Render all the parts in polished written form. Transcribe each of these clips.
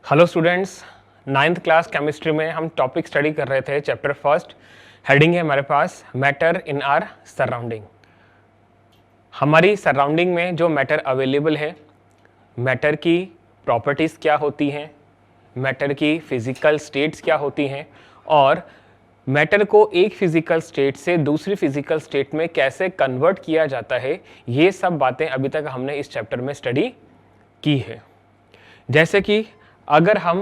Hello students, ninth class chemistry में हम topic study कर रहे थे। चैप्टर फर्स्ट हेडिंग है हमारे पास मैटर इन आर सराउंडिंग। हमारी सराउंडिंग में जो मैटर अवेलेबल है, मैटर की प्रॉपर्टीज़ क्या होती हैं, मैटर की फिजिकल स्टेट्स क्या होती हैं और मैटर को एक फिजिकल स्टेट से दूसरी फिजिकल स्टेट में कैसे कन्वर्ट किया जाता है, ये सब बातें अभी तक हमने इस चैप्टर में स्टडी की है। जैसे कि अगर हम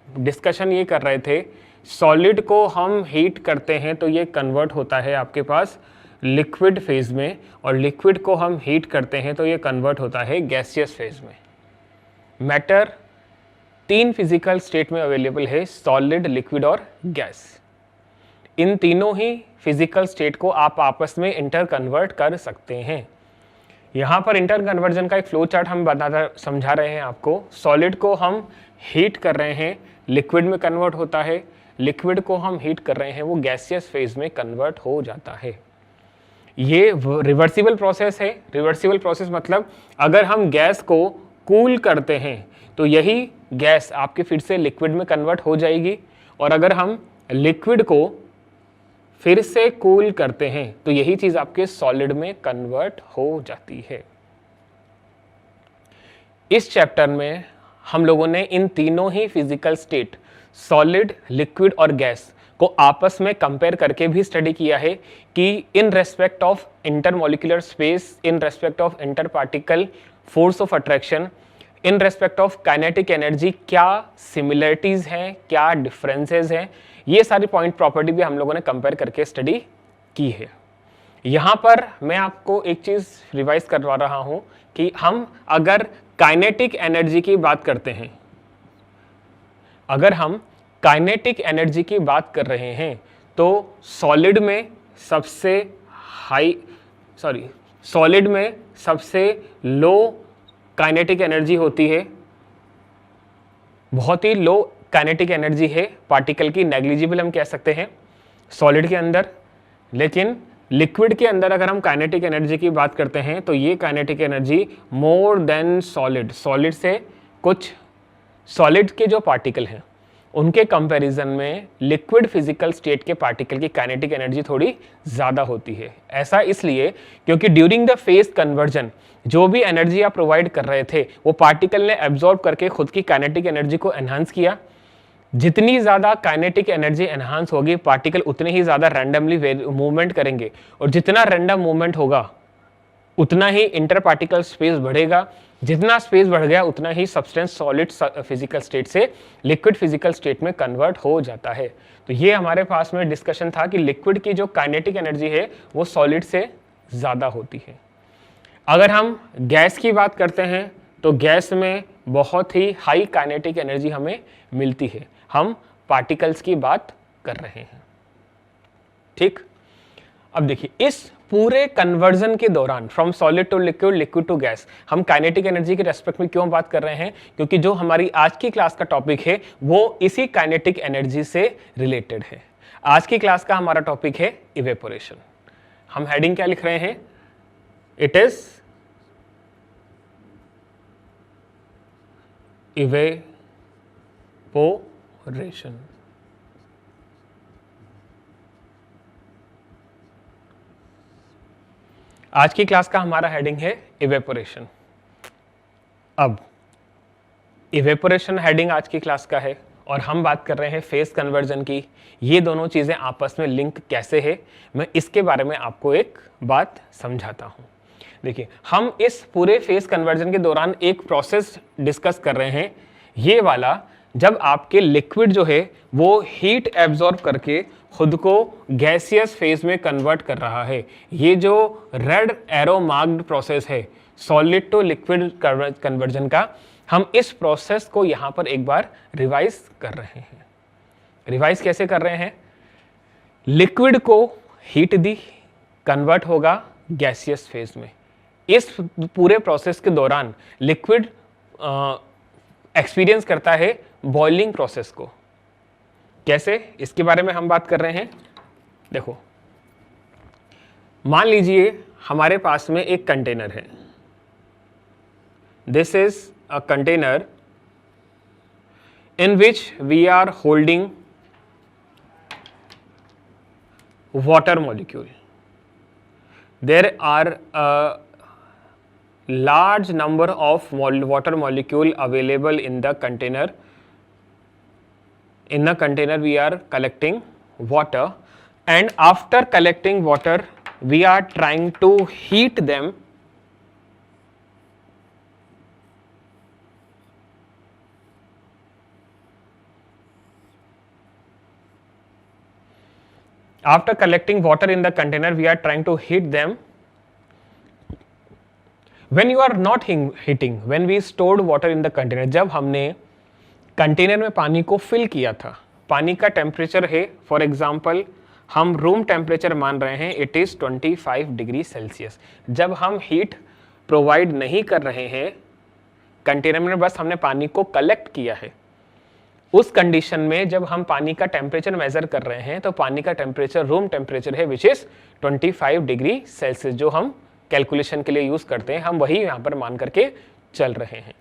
डिस्कशन ये कर रहे थे, सॉलिड को हम हीट करते हैं तो ये कन्वर्ट होता है आपके पास लिक्विड फेज में, और लिक्विड को हम हीट करते हैं तो ये कन्वर्ट होता है गैसियस फेज में। मैटर तीन फिजिकल स्टेट में अवेलेबल है, सॉलिड, लिक्विड और गैस। इन तीनों ही फिजिकल स्टेट को आप आपस में इंटर कन्वर्ट कर सकते हैं। यहाँ पर इंटर कन्वर्जन का एक फ्लो चार्ट हम समझा रहे हैं आपको। सॉलिड को हम हीट कर रहे हैं, लिक्विड में कन्वर्ट होता है। लिक्विड को हम हीट कर रहे हैं, वो गैसियस फेज में कन्वर्ट हो जाता है। ये रिवर्सिबल प्रोसेस है। रिवर्सिबल प्रोसेस मतलब अगर हम गैस को कूल करते हैं तो यही गैस आपके फिर से लिक्विड में कन्वर्ट हो जाएगी, और अगर हम लिक्विड को फिर से कूल करते हैं तो यही चीज आपके सॉलिड में कन्वर्ट हो जाती है। इस चैप्टर में हम लोगों ने इन तीनों ही फिजिकल स्टेट, सॉलिड, लिक्विड और गैस को आपस में कंपेयर करके भी स्टडी किया है कि in respect of intermolecular space, in respect of inter particle force of attraction, in respect of kinetic energy क्या सिमिलरिटीज हैं, क्या डिफरेंसेस हैं, ये सारी पॉइंट प्रॉपर्टी भी हम लोगों ने कंपेयर करके स्टडी की है। यहाँ पर मैं आपको एक चीज़ रिवाइज करवा रहा हूँ कि हम अगर काइनेटिक एनर्जी की बात करते हैं, अगर हम काइनेटिक एनर्जी की बात कर रहे हैं तो सॉलिड में सबसे लो काइनेटिक एनर्जी होती है, बहुत ही लो काइनेटिक एनर्जी है पार्टिकल की, नेग्लिजिबल हम कह सकते हैं सॉलिड के अंदर। लेकिन लिक्विड के अंदर अगर हम काइनेटिक एनर्जी की बात करते हैं तो ये kinetic energy more than solid, solid से कुछ सॉलिड के जो पार्टिकल हैं उनके कंपैरिजन में लिक्विड फिजिकल स्टेट के पार्टिकल की काइनेटिक एनर्जी थोड़ी ज़्यादा होती है। ऐसा इसलिए क्योंकि ड्यूरिंग द फेज कन्वर्जन जो भी एनर्जी आप प्रोवाइड कर रहे थे वो पार्टिकल ने एब्जॉर्ब करके खुद की काइनेटिक एनर्जी को एनहांस किया। जितनी ज़्यादा काइनेटिक एनर्जी एनहांस होगी, पार्टिकल उतने ही ज़्यादा रैंडमली मूवमेंट करेंगे, और जितना रैंडम मूवमेंट होगा उतना ही इंटर पार्टिकल स्पेस बढ़ेगा। जितना स्पेस बढ़ गया उतना ही सब्सटेंस सॉलिड फिजिकल स्टेट से लिक्विड फिजिकल स्टेट में कन्वर्ट हो जाता है। तो ये हमारे पास में डिस्कशन था कि लिक्विड की जो काइनेटिक एनर्जी है वो सॉलिड से ज़्यादा होती है। अगर हम गैस की बात करते हैं तो गैस में बहुत ही हाई काइनेटिक एनर्जी हमें मिलती है। हम पार्टिकल्स की बात कर रहे हैं, ठीक। अब देखिए, इस पूरे कन्वर्जन के दौरान from solid to liquid, liquid to gas, हम काइनेटिक एनर्जी के रेस्पेक्ट में क्यों बात कर रहे हैं? क्योंकि जो हमारी आज की क्लास का टॉपिक है वो इसी काइनेटिक एनर्जी से रिलेटेड है। आज की क्लास का हमारा टॉपिक है इवेपोरेशन। हम हेडिंग क्या लिख रहे हैं? It is evaporation. आज की क्लास का हमारा हेडिंग है इवेपोरेशन। अब इवेपोरेशन हेडिंग आज की क्लास का है और हम बात कर रहे हैं फेज कन्वर्जन की। ये दोनों चीजें आपस में लिंक कैसे है, मैं इसके बारे में आपको एक बात समझाता हूं। देखिए, हम इस पूरे फेज कन्वर्जन के दौरान एक प्रोसेस डिस्कस कर रहे हैं, ये वाला, जब आपके लिक्विड जो है वो हीट एब्जॉर्ब करके खुद को गैसियस फेज में कन्वर्ट कर रहा है। ये जो रेड एरो मार्क्ड प्रोसेस है सॉलिड टू लिक्विड कन्वर्जन का, हम इस प्रोसेस को यहां पर एक बार रिवाइज कर रहे हैं। रिवाइज कैसे कर रहे हैं? लिक्विड को हीट दी, कन्वर्ट होगा गैसियस फेज में। इस पूरे प्रोसेस के दौरान लिक्विड एक्सपीरियंस करता है बॉइलिंग प्रोसेस को। कैसे, इसके बारे में हम बात कर रहे हैं। देखो, मान लीजिए हमारे पास में एक कंटेनर है। This is a container in which we are holding water molecule. There are a large number of water molecule available in the container. In the container we are collecting water, and after collecting water we are trying to heat them after collecting water in the container we are trying to heat them. When you are not heating, when we stored water in the container, जब हमने container में पानी को fill किया था, पानी का temperature है फॉर एग्जांपल हम रूम टेम्परेचर मान रहे हैं, इट इज़ 25 डिग्री सेल्सियस। जब हम हीट प्रोवाइड नहीं कर रहे हैं कंटेनर में, बस हमने पानी को कलेक्ट किया है, उस कंडीशन में जब हम पानी का टेम्परेचर मेजर कर रहे हैं तो पानी का टेम्परेचर रूम टेम्परेचर है विच इज 25 डिग्री सेल्सियस, जो हम कैलकुलेशन के लिए यूज करते हैं, हम वही यहां पर मान करके चल रहे हैं।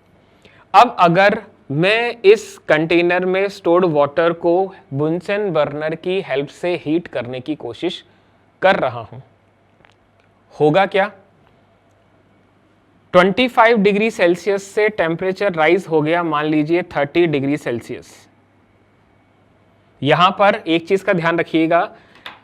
अब अगर मैं इस कंटेनर में स्टोर्ड वाटर को बुनसेन बर्नर की हेल्प से हीट करने की कोशिश कर रहा हूं, होगा क्या? 25 डिग्री सेल्सियस से टेम्परेचर राइज हो गया मान लीजिए 30 डिग्री सेल्सियस। यहां पर एक चीज का ध्यान रखिएगा,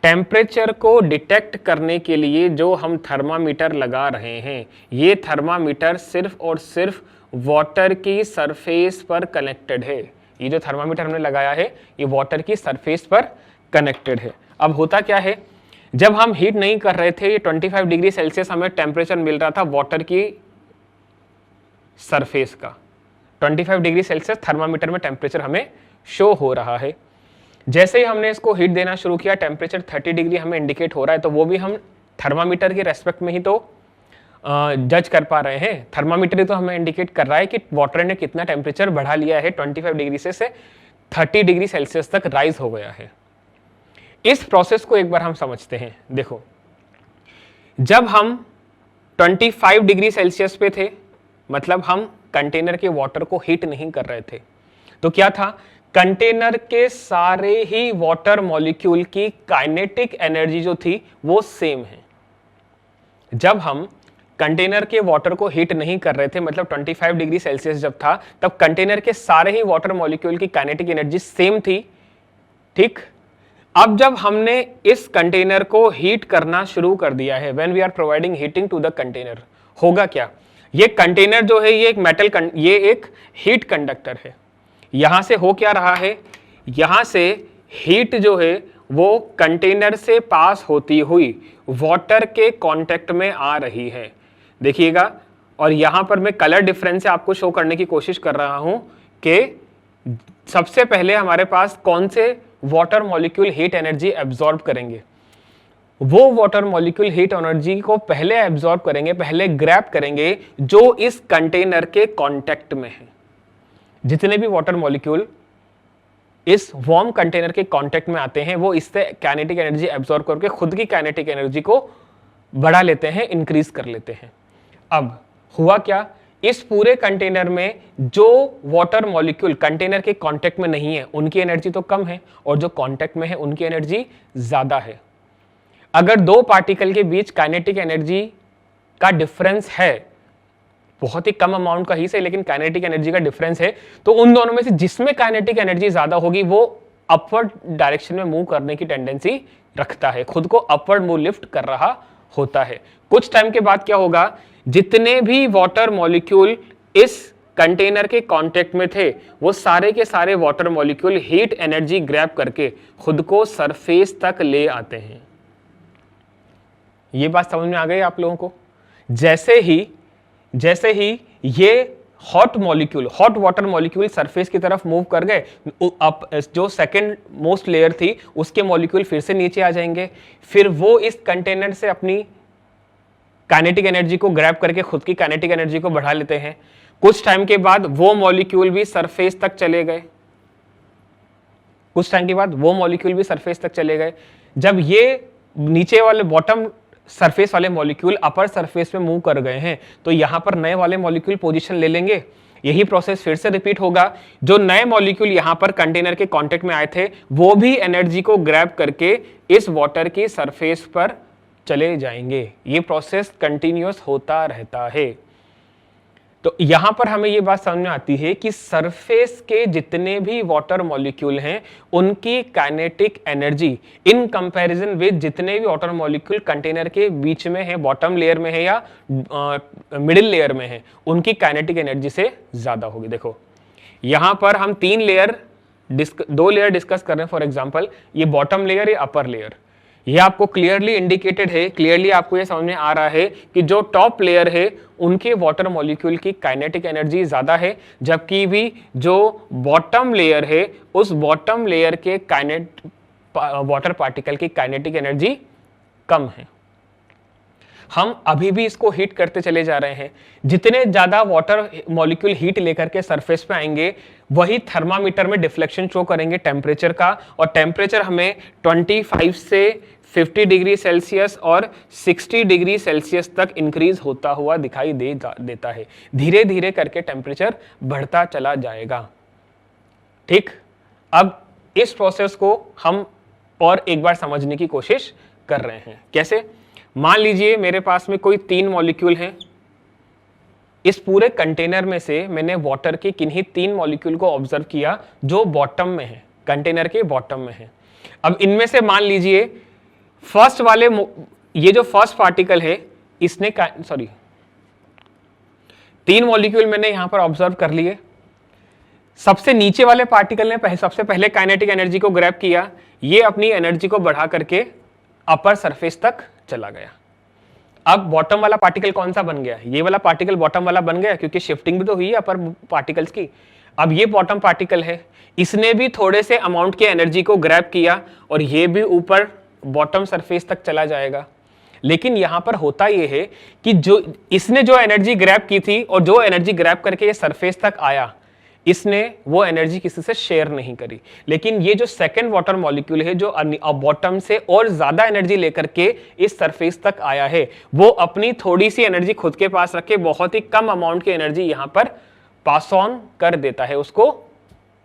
टेम्परेचर को डिटेक्ट करने के लिए जो हम थर्मामीटर लगा रहे हैं, ये थर्मामीटर सिर्फ और सिर्फ वाटर की सरफेस पर कनेक्टेड है। ये जो थर्मामीटर हमने लगाया है ये वाटर की सरफेस पर कनेक्टेड है। अब होता क्या है, जब हम हीट नहीं कर रहे थे, ये 25 डिग्री सेल्सियस हमें टेम्परेचर मिल रहा था वाटर की सरफेस का, 25 डिग्री सेल्सियस थर्मामीटर में टेम्परेचर हमें शो हो रहा है। जैसे ही हमने इसको हीट देना शुरू किया, टेम्परेचर 30 डिग्री हमें इंडिकेट हो रहा है, तो वो भी हम थर्मामीटर के रेस्पेक्ट में ही तो जज कर पा रहे हैं। थर्मामीटर ही तो हमें इंडिकेट कर रहा है कि वाटर ने कितना टेम्परेचर बढ़ा लिया है, 25 डिग्री से 30 डिग्री सेल्सियस तक राइज हो गया है। इस प्रोसेस को एक बार हम समझते हैं। देखो, जब हम 25 डिग्री सेल्सियस पे थे, मतलब हम कंटेनर के वाटर को हीट नहीं कर रहे थे, तो क्या था, कंटेनर के सारे ही वाटर मॉलिक्यूल की काइनेटिक एनर्जी जो थी वो सेम है। जब हम कंटेनर के वाटर को हीट नहीं कर रहे थे, मतलब 25 डिग्री सेल्सियस जब था, तब कंटेनर के सारे ही वाटर मॉलिक्यूल की काइनेटिक एनर्जी सेम थी, ठीक। अब जब हमने इस कंटेनर को हीट करना शुरू कर दिया है, when we are providing heating to the container, होगा क्या, ये कंटेनर जो है ये एक ये एक हीट कंडक्टर है। यहां से हो क्या रहा है, यहां से हीट जो है वो कंटेनर से पास होती हुई वाटर के कांटेक्ट में आ रही है, देखिएगा। और यहां पर मैं कलर डिफरेंस से आपको शो करने की कोशिश कर रहा हूं कि सबसे पहले हमारे पास कौन से water molecule heat energy absorb करेंगे। वो वाटर मॉलिक्यूल हीट एनर्जी को पहले एब्जॉर्ब करेंगे, पहले ग्रैब करेंगे जो इस कंटेनर के कांटेक्ट में है। जितने भी वाटर मॉलिक्यूल इस वार्म कंटेनर के कांटेक्ट में आते हैं, वो इससे काइनेटिक एनर्जी एब्जॉर्ब करके खुद की काइनेटिक एनर्जी को बढ़ा लेते हैं, इंक्रीज कर लेते हैं। अब हुआ क्या, इस पूरे कंटेनर में जो वाटर मॉलिक्यूल कंटेनर के कांटेक्ट में नहीं है उनकी एनर्जी तो कम है, और जो कांटेक्ट में है उनकी एनर्जी ज्यादा है। अगर दो पार्टिकल के बीच काइनेटिक एनर्जी का डिफरेंस है, बहुत ही कम अमाउंट का ही सही, लेकिन काइनेटिक एनर्जी का डिफरेंस है, तो उन दोनों में से जिसमें काइनेटिक एनर्जी ज्यादा होगी वो अपवर्ड डायरेक्शन में मूव करने की टेंडेंसी रखता है, खुद को अपवर्ड मूव लिफ्ट कर रहा होता है। कुछ टाइम के बाद क्या होगा, जितने भी वाटर मॉलिक्यूल इस कंटेनर के कांटेक्ट में थे, वो सारे के सारे water molecule heat energy grab करके खुद को सरफेस तक ले आते हैं। ये बात समझ में आ गई आप लोगों को? जैसे ही ये हॉट वाटर मॉलिक्यूल सरफेस की तरफ मूव कर गए, अब जो सेकंड मोस्ट लेयर थी उसके मॉलिक्यूल फिर से नीचे आ जाएंगे, फिर वो इस कंटेनर से अपनी काइनेटिक एनर्जी को ग्रैब करके खुद की काइनेटिक एनर्जी को बढ़ा लेते हैं। कुछ टाइम के बाद वो मॉलिक्यूल भी सरफेस तक चले गए, जब ये नीचे वाले बॉटम सरफेस वाले मॉलिक्यूल अपर सरफेस में मूव कर गए हैं, तो यहां पर नए वाले मॉलिक्यूल पोजीशन ले लेंगे। यही प्रोसेस फिर से रिपीट होगा। जो नए मॉलिक्यूल यहां पर कंटेनर के कांटेक्ट में आए थे वो भी एनर्जी को ग्रैब करके इस वाटर की सरफेस पर चले जाएंगे। ये प्रोसेस कंटिन्यूअस होता रहता है। तो यहां पर हमें यह बात समझ में आती है कि सरफेस के जितने भी वाटर मॉलिक्यूल हैं उनकी kinetic energy in comparison with जितने भी वाटर मॉलिक्यूल कंटेनर के बीच में है, बॉटम लेयर में है या मिडिल लेयर में है, उनकी काइनेटिक एनर्जी से ज्यादा होगी। देखो यहां पर हम दो लेयर डिस्कस कर रहे हैं। फॉर एग्जांपल ये बॉटम लेयर या अपर लेयर, ये आपको क्लियरली इंडिकेटेड है, क्लियरली आपको ये समझ में आ रहा है कि जो टॉप लेयर है उनके वाटर मॉलिक्यूल की काइनेटिक एनर्जी ज्यादा है, जबकि भी जो बॉटम लेयर है उस बॉटम लेयर के वाटर पार्टिकल की काइनेटिक एनर्जी कम है। हम अभी भी इसको हीट करते चले जा रहे हैं। जितने ज्यादा वाटर मॉलिक्यूल हीट लेकर के सरफेस पे आएंगे वही थर्मामीटर में डिफ्लेक्शन शो करेंगे टेम्परेचर का, और टेम्परेचर हमें 25 से 50 डिग्री सेल्सियस और 60 डिग्री सेल्सियस तक इंक्रीज होता हुआ दिखाई देता है। धीरे धीरे करके टेम्परेचर बढ़ता चला जाएगा। ठीक, अब इस प्रोसेस को हम और एक बार समझने की कोशिश कर रहे हैं। कैसे? मान लीजिए मेरे पास में कोई 3 मॉलिक्यूल हैं। इस पूरे कंटेनर में से मैंने वाटर के किन्हीं 3 मॉलिक्यूल को ऑब्जर्व किया जो बॉटम में है, कंटेनर के बॉटम में है। अब इनमें से मान लीजिए फर्स्ट वाले, ये जो फर्स्ट पार्टिकल है इसने 3 मॉलिक्यूल मैंने यहां पर ऑब्जर्व कर लिए। सबसे नीचे वाले पार्टिकल ने सबसे पहले काइनेटिक एनर्जी को ग्रैब किया, ये अपनी एनर्जी को बढ़ा करके अपर सरफेस तक चला गया। अब बॉटम वाला पार्टिकल कौन सा बन गया? ये वाला पार्टिकल बॉटम वाला बन गया, क्योंकि शिफ्टिंग भी तो हुई है अपर पार्टिकल्स की। अब ये बॉटम पार्टिकल है, इसने भी थोड़े से अमाउंट की एनर्जी को ग्रैब किया और ये भी ऊपर बॉटम सरफेस तक चला जाएगा। लेकिन यहां पर होता यह है कि जो इसने जो एनर्जी ग्रैब की थी और जो एनर्जी ग्रैब करके ये सरफेस तक आया, इसने वो एनर्जी किसी से शेयर नहीं करी। लेकिन ये जो सेकंड वाटर मॉलिक्यूल है जो बॉटम से और ज्यादा एनर्जी लेकर के इस सरफेस तक आया है, वो अपनी थोड़ी सी एनर्जी खुद के पास रख के बहुत ही कम अमाउंट की एनर्जी यहां पर पास ऑन कर देता है, उसको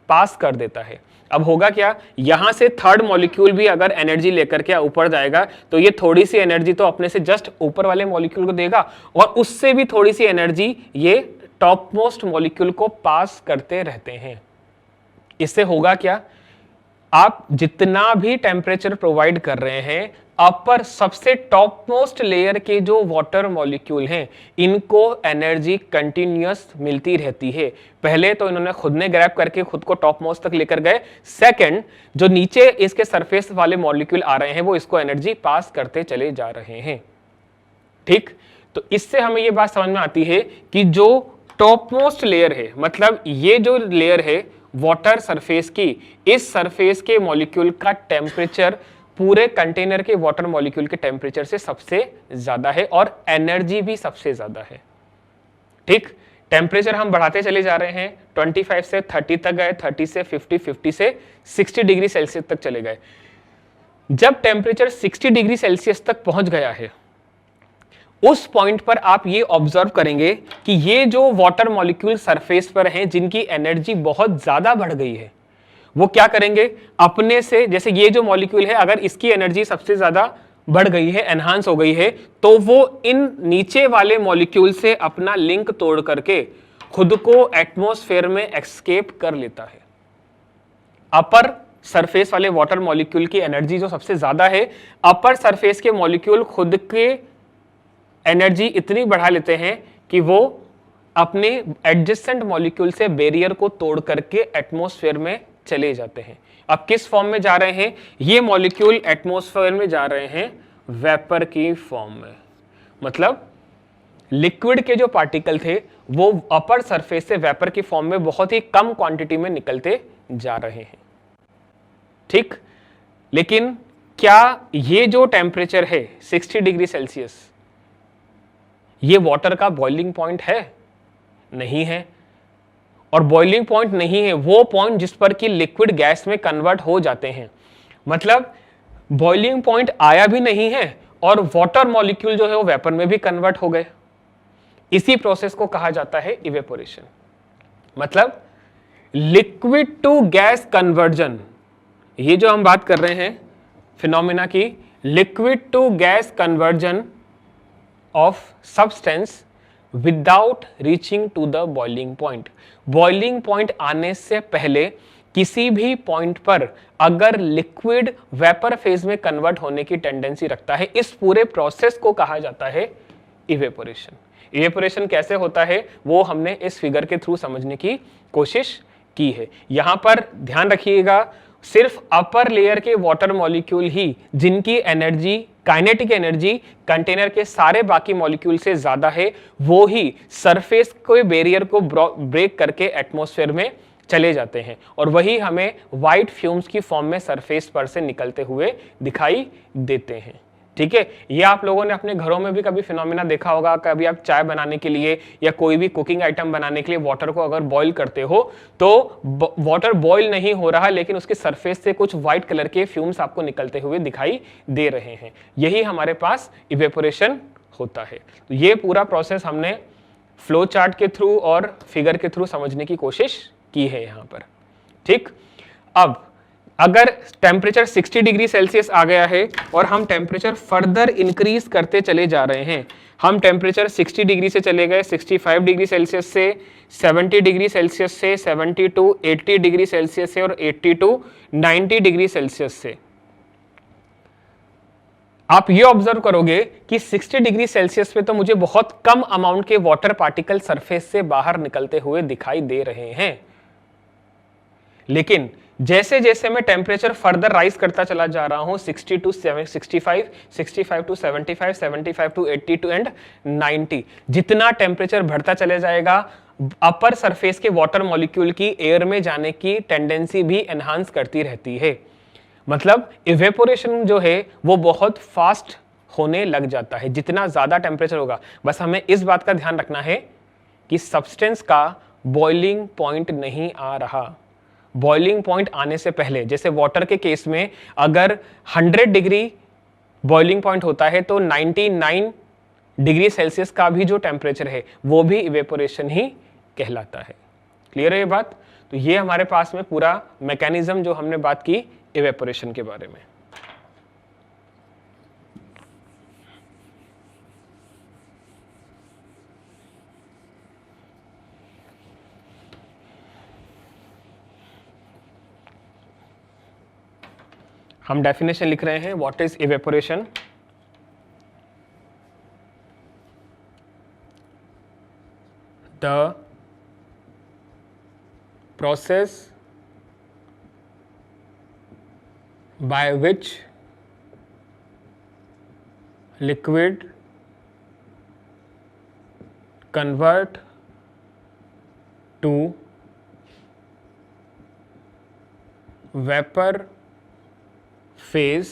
पास कर देता है। अब होगा क्या, यहां से थर्ड मॉलिक्यूल भी अगर एनर्जी लेकर के ऊपर जाएगा तो ये थोड़ी सी एनर्जी तो अपने से जस्ट ऊपर वाले मॉलिक्यूल को देगा और उससे भी थोड़ी सी एनर्जी ये टॉप मोस्ट मॉलिक्यूल को पास करते रहते हैं। इससे होगा क्या, आप जितना भी टेम्परेचर प्रोवाइड कर रहे हैं, अपर सबसे टॉप मोस्ट लेयर के जो वाटर मॉलिक्यूल हैं इनको एनर्जी कंटिन्यूअस मिलती रहती है। पहले तो इन्होंने खुद ने ग्रैब करके खुद को टॉप मोस्ट तक लेकर गए, सेकंड जो नीचे इसके सरफेस वाले मॉलिक्यूल आ रहे हैं वो इसको एनर्जी पास करते चले जा रहे हैं। ठीक, तो इससे हमें ये बात समझ में आती है कि जो टॉप मोस्ट लेयर है, मतलब ये जो लेयर है वाटर सरफेस की, इस सरफेस के मॉलिक्यूल का टेम्परेचर पूरे कंटेनर के वाटर मॉलिक्यूल के टेम्परेचर से सबसे ज्यादा है और एनर्जी भी सबसे ज्यादा है। ठीक, टेम्परेचर हम बढ़ाते चले जा रहे हैं, 25 से 30 तक गए, 30 से 50, 50 से 60 डिग्री सेल्सियस तक चले गए। जब टेम्परेचर 60 डिग्री सेल्सियस तक पहुंच गया है, उस पॉइंट पर आप ये ऑब्जर्व करेंगे कि ये जो वाटर मॉलिक्यूल सरफेस पर हैं जिनकी एनर्जी बहुत ज्यादा बढ़ गई है, वो क्या करेंगे, अपने से, जैसे ये जो मॉलिक्यूल है अगर इसकी एनर्जी सबसे ज्यादा बढ़ गई है, एनहांस हो गई है, तो वो इन नीचे वाले मॉलिक्यूल से अपना लिंक तोड़ करके खुद को एटमॉस्फेयर में एस्केप कर लेता है। अपर सरफेस वाले वाटर मॉलिक्यूल की एनर्जी जो सबसे ज्यादा है, अपर सरफेस के मॉलिक्यूल खुद के एनर्जी इतनी बढ़ा लेते हैं कि वो अपने एडजेसेंट मॉलिक्यूल से बैरियर को तोड़ करके एटमॉस्फेयर में चले जाते हैं। अब किस फॉर्म में जा रहे हैं ये मॉलिक्यूल? एटमॉस्फेयर में जा रहे हैं वेपर की फॉर्म में। मतलब लिक्विड के जो पार्टिकल थे वो अपर सरफेस से वेपर की फॉर्म में बहुत ही कम क्वांटिटी में निकलते जा रहे हैं। ठीक, लेकिन क्या ये जो टेम्परेचर है 60 डिग्री सेल्सियस, ये वाटर का बॉइलिंग पॉइंट है? नहीं है। और बॉइलिंग पॉइंट नहीं है वो पॉइंट जिस पर कि लिक्विड गैस में कन्वर्ट हो जाते हैं। मतलब बॉइलिंग पॉइंट आया भी नहीं है और वाटर मॉलिक्यूल जो है वो वेपर में भी कन्वर्ट हो गए। इसी प्रोसेस को कहा जाता है इवेपोरेशन। मतलब लिक्विड टू गैस कन्वर्जन, ये जो हम बात कर रहे हैं फिनोमिना की, liquid to gas conversion of substance without reaching to the boiling point. Boiling point आने से पहले किसी भी पॉइंट पर अगर लिक्विड वेपर फेज में कन्वर्ट होने की टेंडेंसी रखता है, इस पूरे प्रोसेस को कहा जाता है इवेपोरेशन। इवेपोरेशन कैसे होता है वो हमने इस फिगर के थ्रू समझने की कोशिश की है। यहां पर ध्यान रखिएगा, सिर्फ अपर लेयर के वाटर मॉलिक्यूल ही जिनकी एनर्जी, काइनेटिक एनर्जी कंटेनर के सारे बाकी मॉलिक्यूल से ज्यादा है, वो ही सरफेस के बैरियर को ब्रेक करके एटमॉस्फेयर में चले जाते हैं और वही हमें व्हाइट फ्यूम्स की फॉर्म में सरफेस पर से निकलते हुए दिखाई देते हैं। ठीक है, ये आप लोगों ने अपने घरों में भी कभी फिनोमिना देखा होगा। कभी आप चाय बनाने के लिए या कोई भी कुकिंग आइटम बनाने के लिए वाटर को अगर बॉईल करते हो तो वाटर बॉईल नहीं हो रहा, लेकिन उसके सरफेस से कुछ व्हाइट कलर के फ्यूम्स आपको निकलते हुए दिखाई दे रहे हैं। यही हमारे पास इवेपोरेशन होता है। तो ये पूरा प्रोसेस हमने फ्लो चार्ट के थ्रू और फिगर के थ्रू समझने की कोशिश की है यहां पर। ठीक, अब अगर टेम्परेचर 60 डिग्री सेल्सियस आ गया है और हम टेम्परेचर फर्दर इंक्रीज करते चले जा रहे हैं, हम टेम्परेचर 60 डिग्री से चले गए 65 डिग्री सेल्सियस से, 70 डिग्री सेल्सियस से, 70 टू 80 डिग्री सेल्सियस से और 80 टू 90 डिग्री सेल्सियस से। आप ये ऑब्जर्व करोगे कि 60 डिग्री सेल्सियस पे तो मुझे बहुत कम अमाउंट के वाटर पार्टिकल सरफेस से बाहर निकलते हुए दिखाई दे रहे हैं, लेकिन जैसे जैसे मैं टेम्परेचर फर्दर राइज करता चला जा रहा हूं 60 टू 65, 65 टू 75, 75 टू 82 एंड 90, जितना टेम्परेचर बढ़ता चले जाएगा अपर सरफेस के वाटर मॉलिक्यूल की एयर में जाने की टेंडेंसी भी एनहांस करती रहती है। मतलब इवेपोरेशन जो है वो बहुत फास्ट होने लग जाता है जितना ज्यादा टेम्परेचर होगा। बस हमें इस बात का ध्यान रखना है कि सब्सटेंस का बॉइलिंग पॉइंट नहीं आ रहा। बॉइलिंग पॉइंट आने से पहले, जैसे वाटर के केस में अगर 100 डिग्री बॉइलिंग पॉइंट होता है तो 99 डिग्री सेल्सियस का भी जो टेम्परेचर है वो भी इवेपोरेशन ही कहलाता है। क्लियर है ये बात? तो ये हमारे पास में पूरा मैकेनिज्म जो हमने बात की इवेपोरेशन के बारे में। हम डेफिनेशन लिख रहे हैं, what is evaporation? The process by which liquid convert to vapour phase,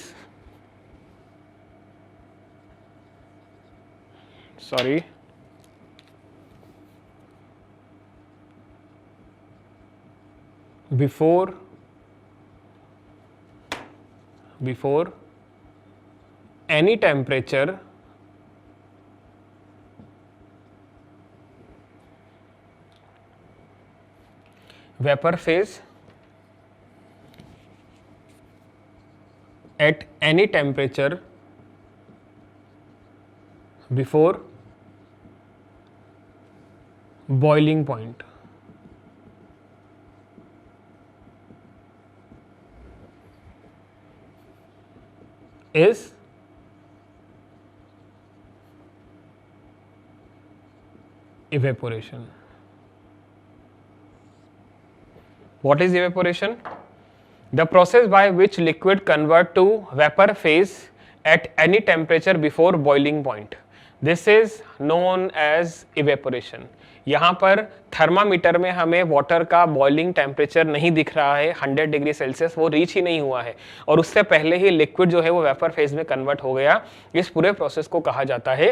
sorry, before any temperature vapor phase at any temperature before boiling point is evaporation. What is evaporation? The process by which liquid convert to vapor phase at any temperature before boiling point. This is known as evaporation. यहाँ पर thermometer में हमें water का boiling temperature नहीं दिख रहा है 100 degree Celsius, वो रीच ही नहीं हुआ है और उससे पहले ही लिक्विड जो है वो वेपर फेज में कन्वर्ट हो गया। इस पूरे प्रोसेस को कहा जाता है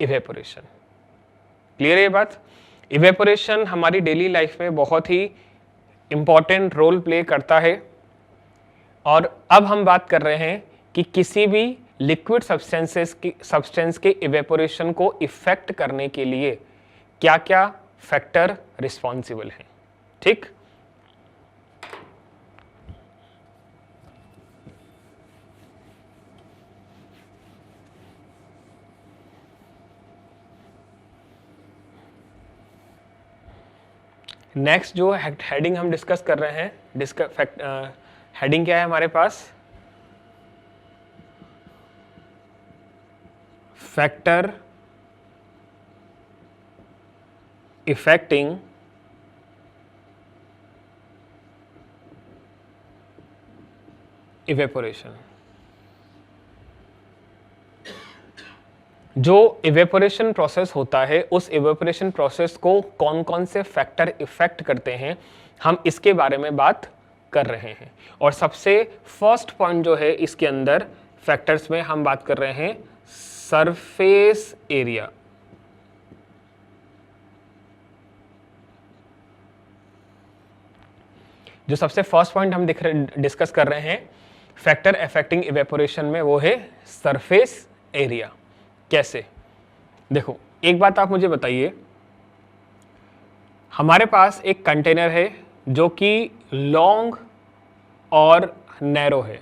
इवेपोरेशन। क्लियर है ये बात? इवेपोरेशन हमारी डेली लाइफ में बहुत ही इंपॉर्टेंट रोल प्ले करता है। और अब हम बात कर रहे हैं कि किसी भी लिक्विड सब्सटेंस के इवेपोरेशन को इफेक्ट करने के लिए क्या क्या फैक्टर रिस्पॉन्सिबल हैं। ठीक। नेक्स्ट जो हेडिंग हम डिस्कस कर रहे हैं, हेडिंग क्या है हमारे पास, फैक्टर इफेक्टिंग इवेपोरेशन। जो इवेपोरेशन प्रोसेस होता है, उस इवेपोरेशन प्रोसेस को कौन कौन से फैक्टर इफेक्ट करते हैं, हम इसके बारे में बात कर रहे हैं। और सबसे फर्स्ट पॉइंट जो है इसके अंदर फैक्टर्स में हम बात कर रहे हैं सरफेस एरिया। जो सबसे फर्स्ट पॉइंट हम डिस्कस कर रहे हैं फैक्टर अफेक्टिंग इवेपोरेशन में, वो है सरफेस एरिया। कैसे? देखो, एक बात आप मुझे बताइए, हमारे पास एक कंटेनर है जो कि लॉन्ग और नैरो है।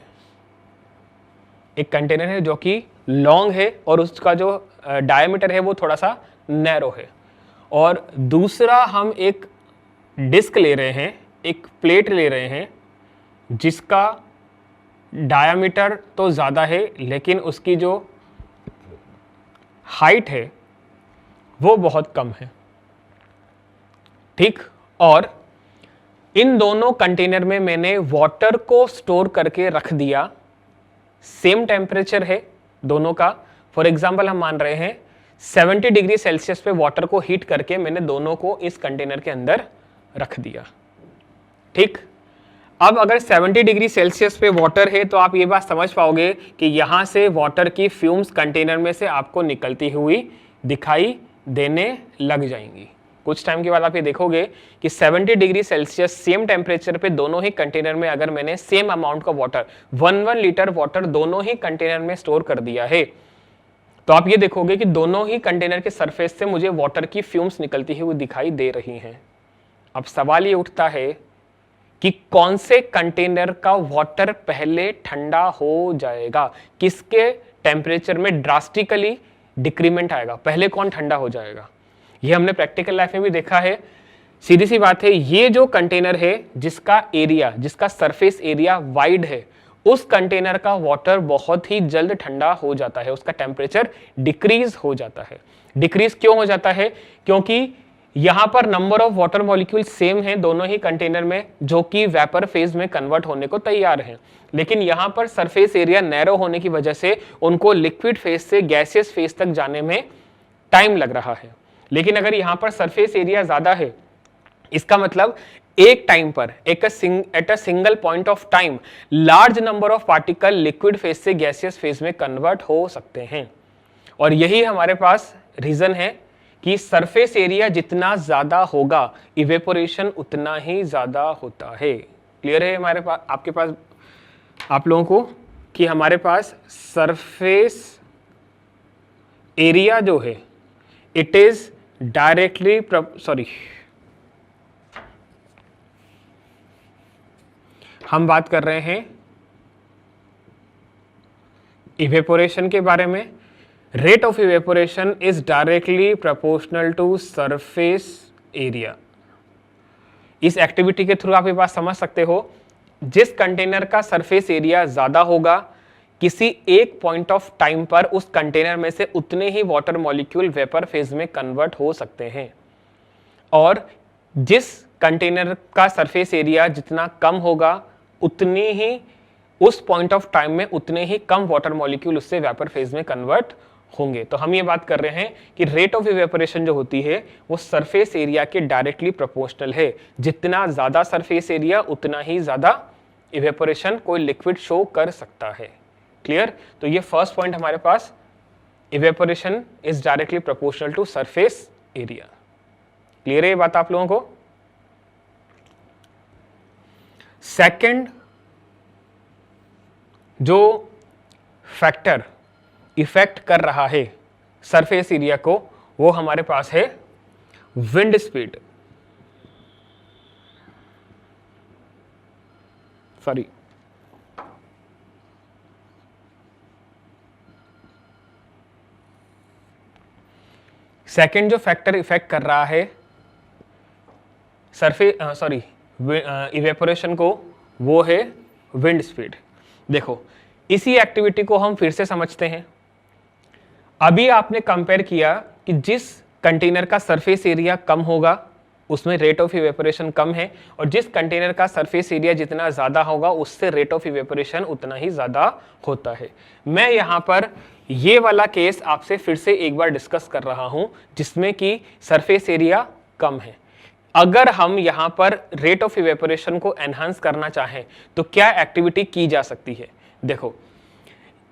एक कंटेनर है जो कि लॉन्ग है और उसका जो डायमीटर है वो थोड़ा सा नैरो है। और दूसरा हम एक डिस्क ले रहे हैं, एक प्लेट ले रहे हैं जिसका डायमीटर तो ज़्यादा है लेकिन उसकी जो हाइट है वो बहुत कम है। ठीक। और इन दोनों कंटेनर में मैंने वाटर को स्टोर करके रख दिया। सेम टेम्परेचर है दोनों का। फॉर एग्जांपल हम मान रहे हैं 70 डिग्री सेल्सियस पे वाटर को हीट करके मैंने दोनों को इस कंटेनर के अंदर रख दिया। ठीक। अब अगर 70 डिग्री सेल्सियस पे वाटर है तो आप ये बात समझ पाओगे कि यहां से वाटर की फ्यूम्स कंटेनर में से आपको निकलती हुई दिखाई देने लग जाएंगी। कुछ टाइम के बाद आप ये देखोगे कि 70 डिग्री सेल्सियस सेम टेम्परेचर पे दोनों ही कंटेनर में अगर मैंने सेम अमाउंट का वाटर 1 लीटर वाटर दोनों ही कंटेनर में स्टोर कर दिया है तो आप ये देखोगे कि दोनों ही कंटेनर के सरफेस से मुझे वाटर की फ्यूम्स निकलती हुई दिखाई दे रही हैं। अब सवाल ये उठता है कि कौन से कंटेनर का वाटर पहले ठंडा हो जाएगा, किसके टेम्परेचर में ड्रास्टिकली डिक्रीमेंट आएगा, पहले कौन ठंडा हो जाएगा। ये हमने प्रैक्टिकल लाइफ में भी देखा है। सीधी सी बात है, ये जो कंटेनर है जिसका एरिया, जिसका सरफेस एरिया वाइड है, उस कंटेनर का वाटर बहुत ही जल्द ठंडा हो जाता है, उसका टेम्परेचर डिक्रीज हो जाता है। डिक्रीज क्यों हो जाता है? क्योंकि यहां पर number of water molecule same है दोनों ही कंटेनर में, जो कि वेपर फेज में कन्वर्ट होने को तैयार हैं, लेकिन यहां पर सरफेस एरिया नैरो होने की वजह से उनको लिक्विड फेज से गैसियस फेज तक जाने में टाइम लग रहा है। लेकिन अगर यहां पर सरफेस एरिया ज्यादा है, इसका मतलब एक टाइम पर at a single point of time large number of particle liquid phase से गैसियस फेज में कन्वर्ट हो सकते हैं। और यही हमारे पास रीजन है कि सरफेस एरिया जितना ज्यादा होगा इवेपोरेशन उतना ही ज्यादा होता है। क्लियर है हमारे पास, आपके पास, आप लोगों को, कि हमारे पास सरफेस एरिया जो है इट इज डायरेक्टली हम बात कर रहे हैं इवेपोरेशन के बारे में। Rate of evaporation is directly proportional to surface area. इस एक्टिविटी के थ्रू आप ये बात समझ सकते हो, जिस कंटेनर का सरफेस एरिया ज्यादा होगा, किसी एक पॉइंट ऑफ टाइम पर उस कंटेनर में से उतने ही वाटर मॉलिक्यूल वेपर फेज में कन्वर्ट हो सकते हैं। और जिस कंटेनर का सरफेस एरिया जितना कम होगा, उतनी ही उस पॉइंट ऑफ टाइम में उतने ही कम वाटर मॉलिक्यूल उससे वेपर फेज में कन्वर्ट होंगे। तो हम ये बात कर रहे हैं कि रेट ऑफ इवेपोरेशन जो होती है वो सरफेस एरिया के डायरेक्टली प्रोपोर्शनल है। जितना ज्यादा सरफेस एरिया उतना ही ज्यादा इवेपोरेशन कोई लिक्विड शो कर सकता है। क्लियर? तो ये फर्स्ट पॉइंट हमारे पास, evaporation is directly proportional to surface area. Clear है ये बात आप लोगों को? सेकंड जो फैक्टर इफेक्ट कर रहा है सरफेस एरिया को, वो हमारे पास है विंड स्पीड। सॉरी, सेकेंड जो फैक्टर इफेक्ट कर रहा है इवेपोरेशन को, वो है विंड स्पीड। देखो, इसी एक्टिविटी को हम फिर से समझते हैं। अभी आपने कंपेयर किया कि जिस कंटेनर का सरफेस एरिया कम होगा उसमें रेट ऑफ इवेपोरेशन कम है, और जिस कंटेनर का सरफेस एरिया जितना ज्यादा होगा उससे रेट ऑफ इवेपोरेशन उतना ही ज्यादा होता है। मैं यहां पर ये वाला केस आपसे फिर से एक बार डिस्कस कर रहा हूं जिसमें कि सरफेस एरिया कम है। अगर हम यहां पर रेट ऑफ इवेपोरेशन को एनहांस करना चाहें तो क्या एक्टिविटी की जा सकती है? देखो,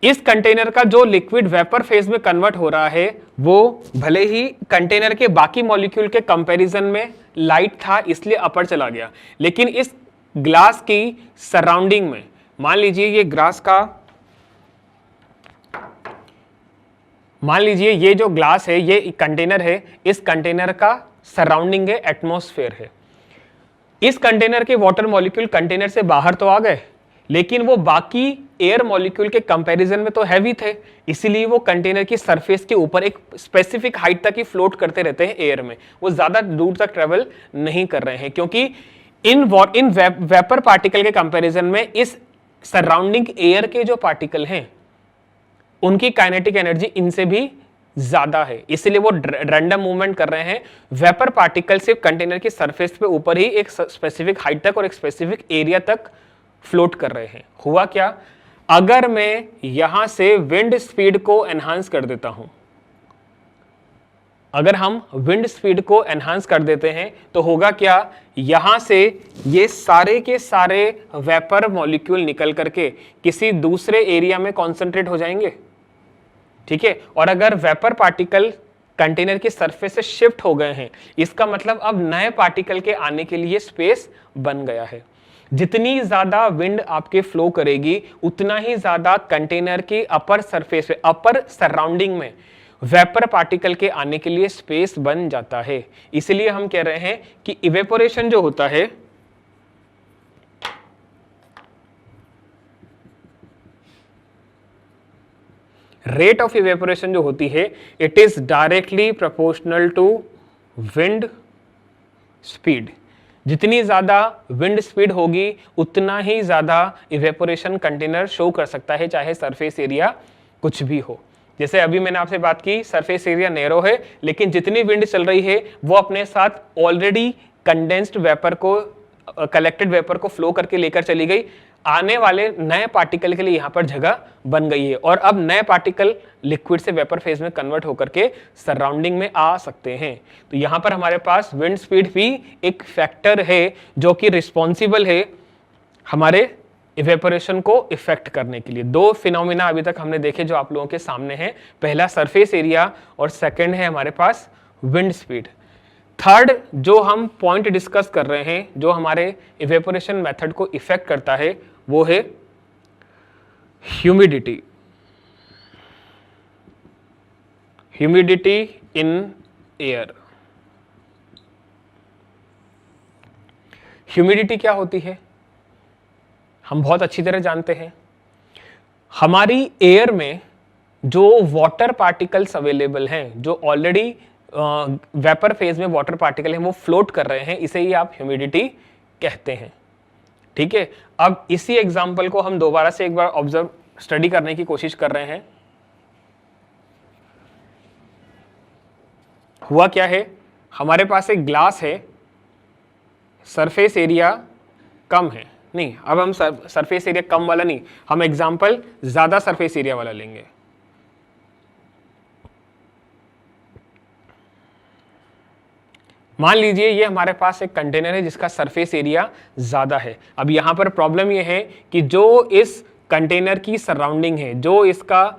इस कंटेनर का जो लिक्विड वेपर फेज में कन्वर्ट हो रहा है वो भले ही कंटेनर के बाकी मॉलिक्यूल के कंपैरिजन में लाइट था इसलिए अपर चला गया, लेकिन इस ग्लास की सराउंडिंग में, मान लीजिए ये जो ग्लास है, ये कंटेनर है, इस कंटेनर का सराउंडिंग है, एटमॉस्फेयर है। इस कंटेनर के वाटर मॉलिक्यूल कंटेनर से बाहर तो आ गए, लेकिन वो बाकी एयर मॉलिक्यूल के कंपैरिजन में तो हैवी थे, इसीलिए वो कंटेनर की सरफेस के ऊपर एक स्पेसिफिक हाइट तक ही फ्लोट करते रहते हैं एयर में, वो ज्यादा दूर तक ट्रेवल नहीं कर रहे हैं, क्योंकि इन वेपर पार्टिकल के कंपैरिजन में इस सराउंडिंग एयर के जो पार्टिकल हैं उनकी काइनेटिक एनर्जी इनसे भी ज्यादा है, इसलिए वो रैंडम मूवमेंट कर रहे हैं। वेपर पार्टिकल सिर्फ कंटेनर की सरफेस पे ऊपर ही एक स्पेसिफिक हाइट तक और एक स्पेसिफिक एरिया तक फ्लोट कर रहे हैं। हुआ क्या, अगर मैं यहां से विंड स्पीड को एनहांस कर देता हूं, अगर हम विंड स्पीड को एनहांस कर देते हैं तो होगा क्या, यहां से ये सारे के सारे वेपर मॉलिक्यूल निकल करके किसी दूसरे एरिया में कॉन्सेंट्रेट हो जाएंगे, ठीक है। और अगर वेपर पार्टिकल कंटेनर की सरफेस से शिफ्ट हो गए हैं, इसका मतलब अब नए पार्टिकल के आने के लिए स्पेस बन गया है। जितनी ज्यादा विंड आपके फ्लो करेगी उतना ही ज्यादा कंटेनर की अपर सरफेस पे, अपर सराउंडिंग में वेपर पार्टिकल के आने के लिए स्पेस बन जाता है। इसलिए हम कह रहे हैं कि इवेपोरेशन जो होता है रेट ऑफ इवेपोरेशन जो होती है, it is directly proportional to wind speed. जितनी ज्यादा विंड स्पीड होगी उतना ही ज्यादा इवेपोरेशन कंटेनर शो कर सकता है, चाहे सरफेस एरिया कुछ भी हो। जैसे अभी मैंने आपसे बात की, सरफेस एरिया नैरो है, लेकिन जितनी विंड चल रही है वो अपने साथ ऑलरेडी कंडेंस्ड वेपर को, कलेक्टेड वेपर को फ्लो करके लेकर चली गई। आने वाले नए पार्टिकल के लिए यहां पर जगह बन गई है, और अब नए पार्टिकल लिक्विड से वेपर फेज में कन्वर्ट होकर के सराउंडिंग में आ सकते हैं। तो यहां पर हमारे पास विंड स्पीड भी एक फैक्टर है जो कि रिस्पॉन्सिबल है हमारे इवेपोरेशन को इफेक्ट करने के लिए। दो फिनोमिना अभी तक हमने देखे जो आप लोगों के सामने हैं, पहला सरफेस एरिया और सेकंड है हमारे पास विंड स्पीड। थर्ड जो हम पॉइंट डिस्कस कर रहे हैं जो हमारे इवेपोरेशन मेथड को इफेक्ट करता है वो है humidity. Humidity in air. Humidity क्या होती है हम बहुत अच्छी तरह जानते हैं। हमारी एयर में जो वाटर पार्टिकल्स अवेलेबल हैं, जो ऑलरेडी वेपर फेज में वाटर पार्टिकल हैं वो फ्लोट कर रहे हैं, इसे ही आप ह्यूमिडिटी कहते हैं, ठीक है। अब इसी एग्जांपल को हम दोबारा से एक बार ऑब्जर्व स्टडी करने की कोशिश कर रहे हैं। हुआ क्या है, हमारे पास एक ग्लास है, सरफेस एरिया कम है, नहीं अब हम सरफेस एरिया कम वाला नहीं, हम एग्जांपल ज्यादा सरफेस एरिया वाला लेंगे। मान लीजिए ये हमारे पास एक कंटेनर है जिसका सरफेस एरिया ज्यादा है। अब यहां पर प्रॉब्लम ये है कि जो इस कंटेनर की सराउंडिंग है, जो इसका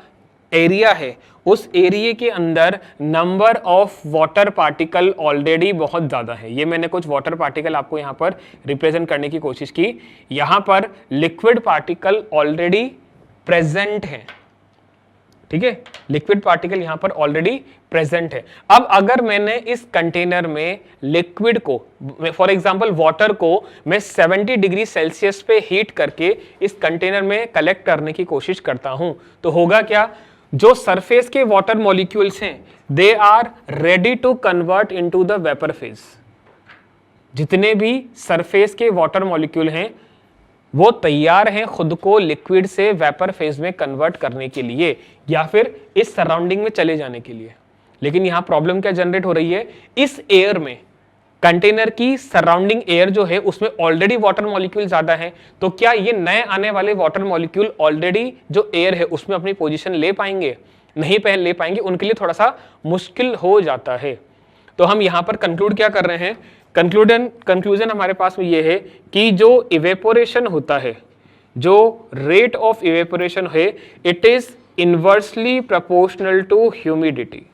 एरिया है, उस एरिया के अंदर number of water particle already बहुत ज्यादा है। ये मैंने कुछ वाटर पार्टिकल आपको यहां पर रिप्रेजेंट करने की कोशिश की। यहां पर लिक्विड पार्टिकल ऑलरेडी प्रेजेंट है, ठीक है, लिक्विड पार्टिकल यहां पर ऑलरेडी प्रेजेंट है। अब अगर मैंने इस कंटेनर में लिक्विड को, फॉर एग्जांपल वाटर को मैं 70 डिग्री सेल्सियस पे हीट करके इस कंटेनर में कलेक्ट करने की कोशिश करता हूं, तो होगा क्या, जो सरफेस के वाटर मॉलिक्यूल्स हैं they are ready to convert into the vapour phase. जितने भी सरफेस के वाटर मॉलिक्यूल हैं वो तैयार हैं खुद को लिक्विड से वेपर फेज में कन्वर्ट करने के लिए या फिर इस सराउंडिंग में चले जाने के लिए। लेकिन यहां प्रॉब्लम क्या जनरेट हो रही है, इस एयर में, कंटेनर की सराउंडिंग एयर जो है उसमें ऑलरेडी वाटर मॉलिक्यूल ज्यादा है, तो क्या ये नए आने वाले वाटर मॉलिक्यूल ऑलरेडी जो एयर है उसमें अपनी पोजीशन ले पाएंगे? नहीं ले पाएंगे, उनके लिए थोड़ा सा मुश्किल हो जाता है। तो हम यहां पर कंक्लूड क्या कर रहे हैं, कंक्लूजन हमारे पास में ये है कि जो इवेपोरेशन होता है, जो रेट ऑफ इवेपोरेशन है, it is inversely proportional to humidity.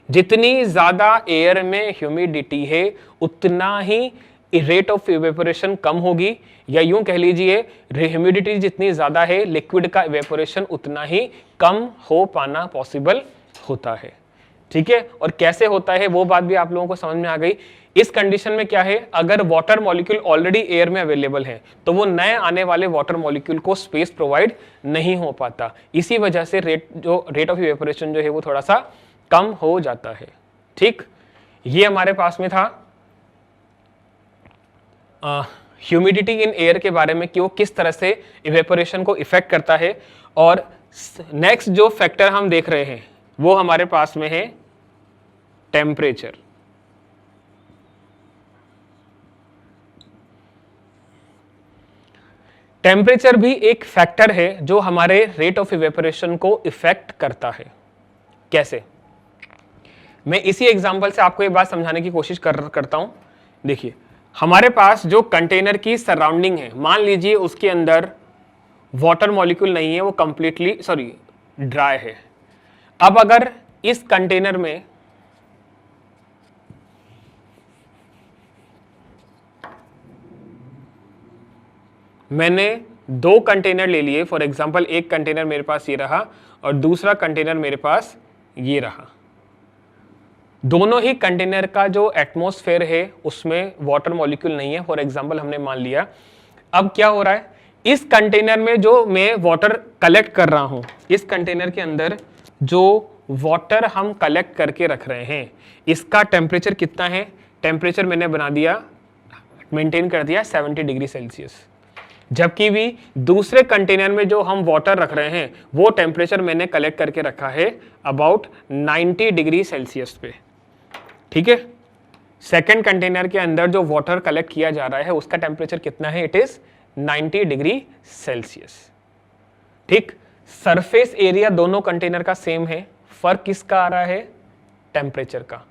जितनी ज्यादा एयर में ह्यूमिडिटी है उतना ही रेट ऑफ इवेपोरेशन कम होगी, या यूं कह लीजिए ह्यूमिडिटी जितनी ज्यादा है लिक्विड का इवेपोरेशन उतना ही कम हो पाना पॉसिबल होता है। ठीक है, और कैसे होता है वो बात भी आप लोगों को समझ में आ गई। इस कंडीशन में क्या है, अगर वाटर मॉलिक्यूल ऑलरेडी एयर में अवेलेबल है तो वो नए आने वाले वाटर मॉलिक्यूल को स्पेस प्रोवाइड नहीं हो पाता, इसी वजह से रेट ऑफ इवेपोरेशन जो है वो थोड़ा सा कम हो जाता है। ठीक, ये हमारे पास में था ह्यूमिडिटी इन एयर के बारे में कि वो किस तरह से इवेपोरेशन को इफेक्ट करता है। और नेक्स्ट जो फैक्टर हम देख रहे हैं वो हमारे पास में है टेम्परेचर। टेम्परेचर भी एक फैक्टर है जो हमारे रेट ऑफ इवेपोरेशन को इफेक्ट करता है। कैसे, मैं इसी एग्जांपल से आपको ये बात समझाने की कोशिश करता हूं। देखिए, हमारे पास जो कंटेनर की सराउंडिंग है, मान लीजिए उसके अंदर वाटर मॉलिक्यूल नहीं है, वो कंप्लीटली ड्राई है। अब अगर इस कंटेनर में मैंने दो कंटेनर ले लिए, फॉर एग्जांपल एक कंटेनर मेरे पास ये रहा और दूसरा कंटेनर मेरे पास ये रहा, दोनों ही कंटेनर का जो एटमॉस्फेयर है उसमें वाटर मॉलिक्यूल नहीं है, फॉर एग्जांपल हमने मान लिया। अब क्या हो रहा है, इस कंटेनर में जो मैं वाटर कलेक्ट कर रहा हूं, इस कंटेनर के अंदर जो वाटर हम कलेक्ट करके रख रहे हैं इसका टेम्परेचर कितना है, टेम्परेचर मैंने बना दिया, मेंटेन कर दिया 70 डिग्री सेल्सियस। जबकि भी दूसरे कंटेनर में जो हम वाटर रख रहे हैं वो टेम्परेचर मैंने कलेक्ट करके रखा है अबाउट 90 डिग्री सेल्सियस पे। ठीक है, सेकेंड कंटेनर के अंदर जो वाटर कलेक्ट किया जा रहा है उसका टेम्परेचर कितना है, इट इज 90 डिग्री सेल्सियस। ठीक, सरफेस एरिया दोनों कंटेनर का सेम है, फर्क किसका आ रहा है, टेम्परेचर का।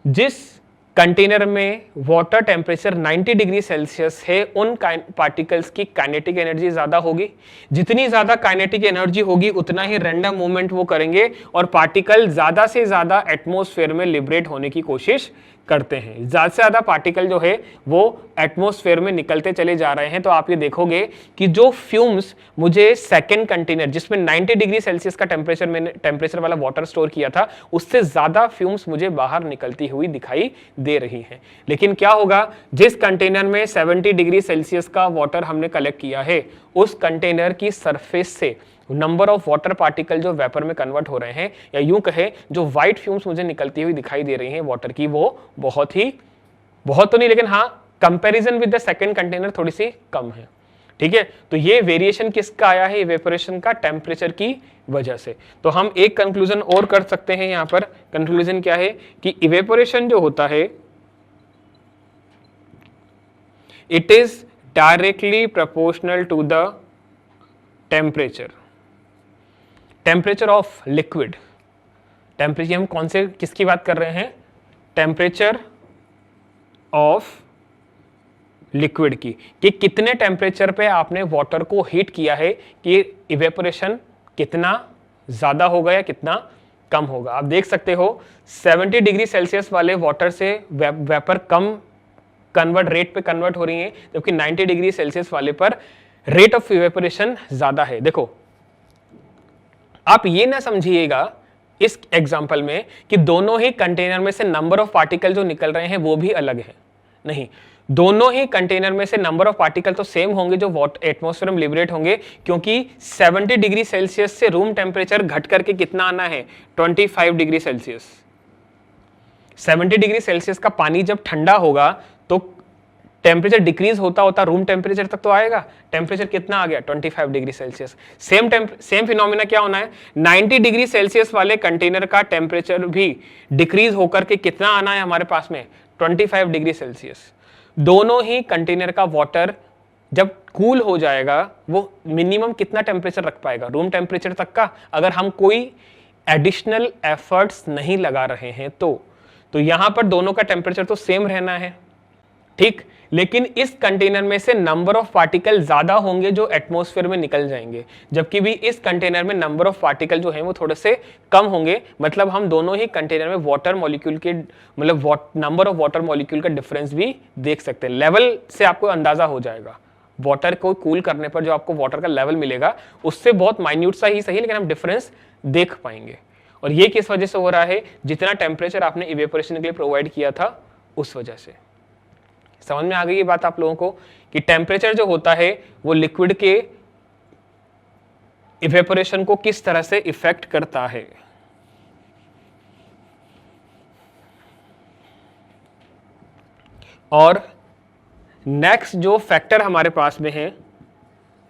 जिस कंटेनर में वाटर टेम्परेचर 90 डिग्री सेल्सियस है उन पार्टिकल्स की काइनेटिक एनर्जी ज्यादा होगी। जितनी ज्यादा काइनेटिक एनर्जी होगी उतना ही रैंडम मूवमेंट वो करेंगे और पार्टिकल ज्यादा से ज्यादा एटमॉस्फेयर में लिबरेट होने की कोशिश करते हैं। ज्यादा से ज्यादा पार्टिकल जो है वो एटमॉस्फेयर में निकलते चले जा रहे हैं। तो आप ये देखोगे कि जो फ्यूम्स मुझे सेकंड कंटेनर जिसमें 90 डिग्री सेल्सियस का टेम्परेचर वाला वाटर स्टोर किया था उससे ज्यादा फ्यूम्स मुझे बाहर निकलती हुई दिखाई दे रही हैं। लेकिन क्या होगा, जिस कंटेनर में 70 डिग्री सेल्सियस का वाटर हमने कलेक्ट किया है उस कंटेनर की सरफेस से नंबर ऑफ वाटर पार्टिकल जो वेपर में कन्वर्ट हो रहे हैं, या यूं कहे जो व्हाइट फ्यूम्स मुझे निकलती हुई दिखाई दे रही हैं वाटर की, वो बहुत तो नहीं लेकिन हाँ comparison with the second container थोड़ी सी कम है। ठीक है, तो ये वेरिएशन किसका आया है, इवेपोरेशन का, टेम्परेचर की वजह से। तो हम एक कंक्लूजन और कर सकते हैं यहां पर। कंक्लूजन क्या है कि इवेपोरेशन जो होता है it is directly proportional to the temperature of liquid. Temperature हम कौन से किसकी बात कर रहे हैं, टेम्परेचर ऑफ लिक्विड की, कि कितने टेम्परेचर पे आपने वाटर को हीट किया है कि इवेपोरेशन कितना ज्यादा होगा या कितना कम होगा। आप देख सकते हो 70 डिग्री सेल्सियस वाले वाटर से वेपर कम रेट पे कन्वर्ट हो रही है, जबकि 90 डिग्री सेल्सियस वाले पर रेट ऑफ इवेपोरेशन ज्यादा है। देखो आप ये ना समझिएगा इस एग्जाम्पल में कि दोनों ही कंटेनर में से नंबर ऑफ पार्टिकल जो निकल रहे हैं वो भी अलग है, नहीं, दोनों ही कंटेनर में से नंबर ऑफ पार्टिकल तो सेम होंगे जो एटमॉस्फेयर में लिबरेट होंगे, क्योंकि 70 डिग्री सेल्सियस से रूम टेम्परेचर घट करके कितना आना है, 25 डिग्री सेल्सियस। 70 डिग्री सेल्सियस का पानी जब ठंडा होगा तो टेम्परेचर डिक्रीज होता होता रूम टेम्परेचर तक तो आएगा, टेम्परेचर कितना आ गया, 25 डिग्री सेल्सियस। सेम फिनोमिना क्या होना है, 90 डिग्री सेल्सियस वाले कंटेनर का टेम्परेचर भी डिक्रीज होकर के कितना आना है हमारे पास में, 25 डिग्री सेल्सियस। दोनों ही कंटेनर का वाटर जब कूल हो जाएगा वो मिनिमम कितना टेम्परेचर रख पाएगा, रूम टेम्परेचर तक का, अगर हम कोई एडिशनल एफर्ट्स नहीं लगा रहे हैं तो यहां पर दोनों का टेम्परेचर तो सेम रहना है, ठीक, लेकिन इस कंटेनर में से नंबर ऑफ पार्टिकल ज्यादा होंगे जो एटमॉस्फेयर में निकल जाएंगे, जबकि भी इस कंटेनर में नंबर ऑफ पार्टिकल जो है वो थोड़े से कम होंगे। मतलब हम दोनों ही कंटेनर में वाटर मॉलिक्यूल के मतलब नंबर ऑफ वाटर मॉलिक्यूल का डिफरेंस भी देख सकते हैं। लेवल से आपको अंदाजा हो जाएगा, वाटर को कूल करने पर जो आपको वाटर का लेवल मिलेगा उससे बहुत माइन्यूट सा ही सही, लेकिन हम डिफरेंस देख पाएंगे। और ये किस वजह से हो रहा है, जितना टेम्परेचर आपने इवेपोरेशन के लिए प्रोवाइड किया था उस वजह से। समझ में आ गई ये बात आप लोगों को कि टेम्परेचर जो होता है वो लिक्विड के इवेपोरेशन को किस तरह से इफेक्ट करता है। और नेक्स्ट जो फैक्टर हमारे पास में है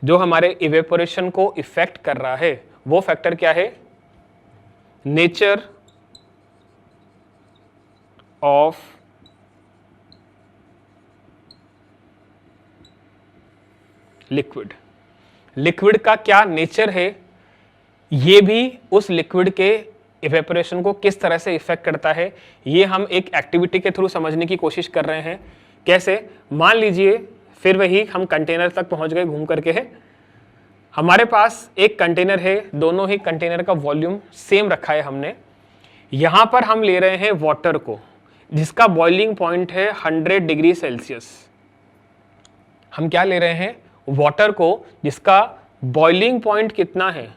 जो हमारे इवेपोरेशन को इफेक्ट कर रहा है वो फैक्टर क्या है, नेचर ऑफ लिक्विड। लिक्विड का क्या नेचर है, ये भी उस लिक्विड के इवेपोरेशन को किस तरह से इफेक्ट करता है, ये हम एक एक्टिविटी के थ्रू समझने की कोशिश कर रहे हैं। कैसे, मान लीजिए फिर वही हम कंटेनर तक पहुंच गए घूम करके है, हमारे पास एक कंटेनर है, दोनों ही कंटेनर का वॉल्यूम सेम रखा है हमने। यहां पर हम ले रहे हैं वाटर को जिसका बॉइलिंग पॉइंट है 100 डिग्री सेल्सियस। हम क्या ले रहे हैं, वाटर को जिसका बॉइलिंग पॉइंट कितना है,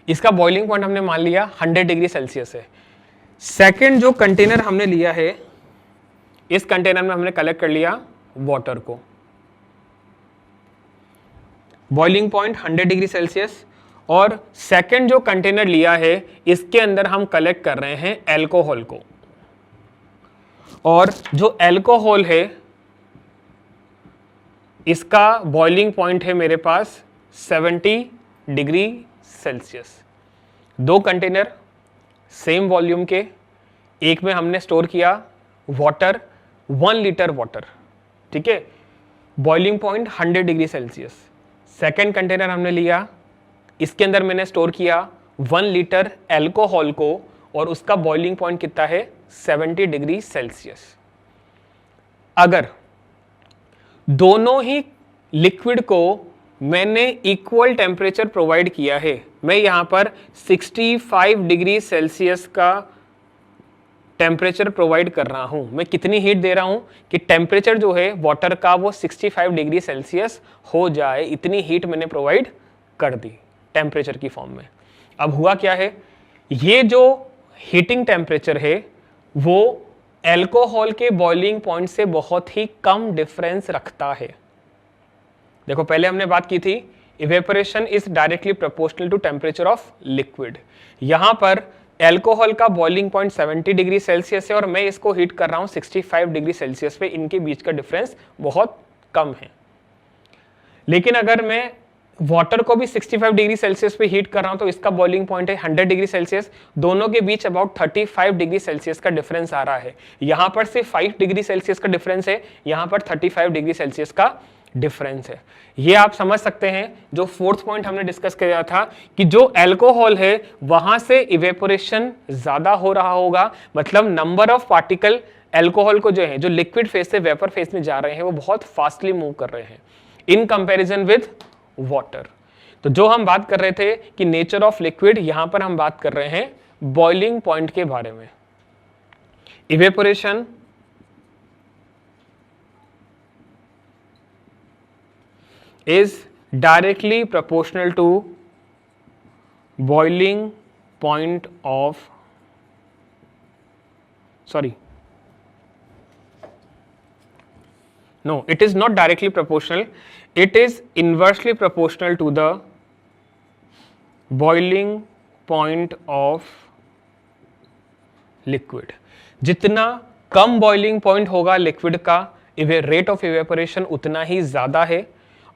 इसका बॉइलिंग पॉइंट हमने मान लिया 100 डिग्री सेल्सियस है। सेकंड जो कंटेनर हमने लिया है, इस कंटेनर में हमने कलेक्ट कर लिया वाटर को, बॉइलिंग पॉइंट 100 डिग्री सेल्सियस। और सेकंड जो कंटेनर लिया है इसके अंदर हम कलेक्ट कर रहे हैं एल्कोहल को, और जो एल्कोहल है इसका बॉइलिंग पॉइंट है मेरे पास 70 डिग्री सेल्सियस। दो कंटेनर सेम वॉल्यूम के, एक में हमने स्टोर किया वाटर 1 लीटर वाटर, ठीक है, boiling point 100 degree Celsius. Second container हमने लिया, इसके अंदर मैंने स्टोर किया 1 लीटर एल्कोहल को और उसका बॉइलिंग पॉइंट कितना है 70 डिग्री सेल्सियस। अगर दोनों ही लिक्विड को मैंने इक्वल टेम्परेचर प्रोवाइड किया है, मैं यहां पर 65 डिग्री सेल्सियस का टेम्परेचर प्रोवाइड कर रहा हूं, मैं कितनी हीट दे रहा हूं कि टेम्परेचर जो है वाटर का वो 65 डिग्री सेल्सियस हो जाए, इतनी हीट मैंने प्रोवाइड कर दी टेम्परेचर की फॉर्म में। अब हुआ क्या है, ये जो हीटिंग टेम्परेचर है वो एल्कोहल के बॉइलिंग पॉइंट से बहुत ही कम डिफरेंस रखता है। देखो पहले हमने बात की थी evaporation is directly proportional to temperature of liquid, यहां पर एल्कोहल का बॉइलिंग पॉइंट 70 डिग्री सेल्सियस है और मैं इसको हीट कर रहा हूं 65 डिग्री सेल्सियस पे, इनके बीच का डिफरेंस बहुत कम है। लेकिन अगर मैं वाटर को भी 65 डिग्री सेल्सियस पे हीट कर रहा हूं तो इसका बॉइलिंग पॉइंट है 100 डिग्री सेल्सियस, दोनों के बीच अबाउट 35 डिग्री सेल्सियस का डिफरेंस आ रहा है। यहां पर सिर्फ 5 डिग्री सेल्सियस का डिफरेंस है, यहां पर 35 डिग्री सेल्सियस का डिफरेंस है। ये आप समझ सकते हैं जो फोर्थ पॉइंट हमने डिस्कस किया था कि जो एल्कोहल है वहां से इवेपोरेशन ज्यादा हो रहा होगा, मतलब नंबर ऑफ पार्टिकल एल्कोहल को जो है जो लिक्विड फेज से वेपर फेज में जा रहे हैं वो बहुत फास्टली मूव कर रहे हैं इन कंपैरिजन विद वाटर। तो जो हम बात कर रहे थे कि नेचर ऑफ लिक्विड, यहां पर हम बात कर रहे हैं बॉइलिंग पॉइंट के बारे में। Evaporation is directly proportional to boiling point of, sorry, no, it is not directly proportional, it is inversely proportional to the boiling point of liquid. जितना कम बॉइलिंग पॉइंट होगा लिक्विड का, रेट ऑफ इवेपोरेशन उतना ही ज्यादा है,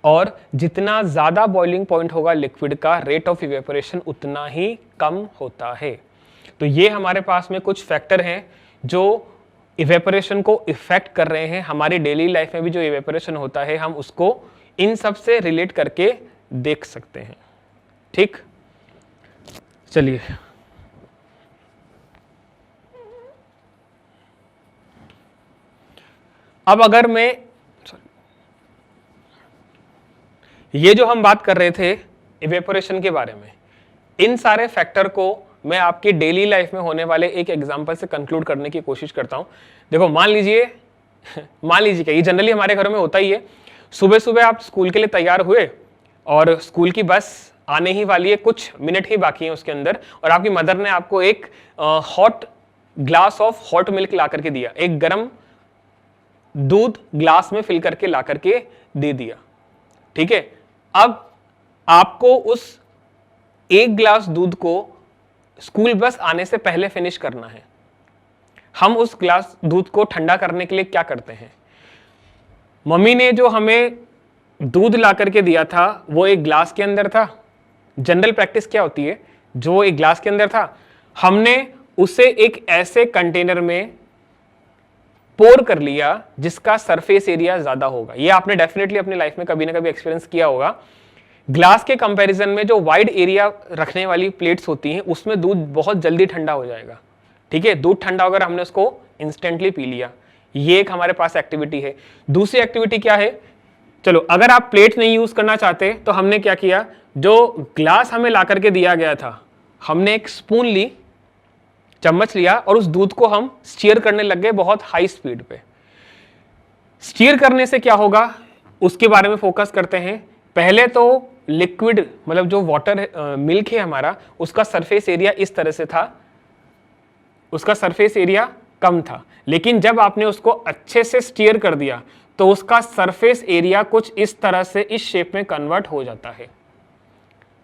और जितना ज्यादा boiling point होगा लिक्विड का, रेट ऑफ इवेपोरेशन उतना ही कम होता है। तो ये हमारे पास में कुछ फैक्टर हैं जो इवेपोरेशन को इफेक्ट कर रहे हैं। हमारी डेली लाइफ में भी जो इवेपोरेशन होता है हम उसको इन सब से रिलेट करके देख सकते हैं। ठीक, चलिए अब अगर मैं, ये जो हम बात कर रहे थे इवेपोरेशन के बारे में, इन सारे फैक्टर को मैं आपकी डेली लाइफ में होने वाले एक एग्जांपल से कंक्लूड करने की कोशिश करता हूं। देखो मान लीजिए कि ये जनरली हमारे घरों में होता ही है, सुबह सुबह आप स्कूल के लिए तैयार हुए और स्कूल की बस आने ही वाली है, कुछ मिनट ही बाकी है उसके अंदर, और आपकी मदर ने आपको एक hot glass of hot milk ला करके दिया, एक गर्म दूध ग्लास में फिल करके ला करके दे दिया। ठीक है, अब आपको उस एक ग्लास दूध को स्कूल बस आने से पहले फिनिश करना है। हम उस ग्लास दूध को ठंडा करने के लिए क्या करते हैं? मम्मी ने जो हमें दूध ला करके दिया था वो एक ग्लास के अंदर था। जनरल प्रैक्टिस क्या होती है, जो एक ग्लास के अंदर था हमने उसे एक ऐसे कंटेनर में पोर कर लिया जिसका सरफेस एरिया ज्यादा होगा। ये आपने डेफिनेटली अपनी लाइफ में कभी ना कभी एक्सपीरियंस किया होगा। ग्लास के कंपैरिजन में जो वाइड एरिया रखने वाली प्लेट्स होती हैं उसमें दूध बहुत जल्दी ठंडा हो जाएगा। ठीक है, दूध ठंडा होकर हमने उसको इंस्टेंटली पी लिया। ये एक हमारे पास एक्टिविटी है। दूसरी एक्टिविटी क्या है, चलो अगर आप प्लेट नहीं यूज करना चाहते तो हमने क्या किया, जो ग्लास हमें ला करके दिया गया था हमने एक स्पून ली, चम्मच लिया और उस दूध को हम स्टीयर करने लग गए बहुत हाई स्पीड पे। स्टीयर करने से क्या होगा उसके बारे में फोकस करते हैं। पहले तो लिक्विड मतलब जो वाटर मिल्क है हमारा, उसका सरफेस एरिया इस तरह से था, उसका सरफेस एरिया कम था, लेकिन जब आपने उसको अच्छे से स्टीयर कर दिया तो उसका सरफेस एरिया कुछ इस तरह से इस शेप में कन्वर्ट हो जाता है।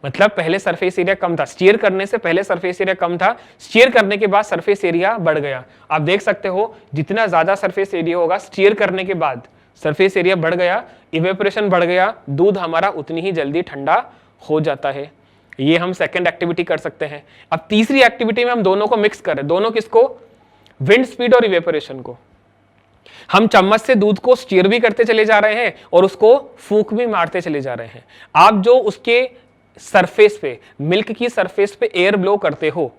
मतलब पहले सरफेस एरिया कम था, स्टीयर करने से पहले सरफेस एरिया कम था, स्टीयर करने के बाद सरफेस एरिया बढ़ गया। आप देख सकते हो जितना ज्यादा सरफेस एरिया होगा स्टीयर करने के बाद सरफेस एरिया बढ़ गया, इवेपोरेशन बढ़ गया, दूध हमारा उतनी ही जल्दी ठंडा हो जाता है। ये हम सेकंड एक्टिविटी कर सकते हैं। अब तीसरी एक्टिविटी में हम दोनों को मिक्स करें, दोनों किसको, विंड स्पीड और इवेपोरेशन को। हम चम्मच से दूध को स्टीयर भी करते चले जा रहे हैं और उसको फूंक भी मारते चले जा रहे हैं। आप जो उसके सरफेस पे, मिल्क की सरफेस पे एयर ब्लो करते हो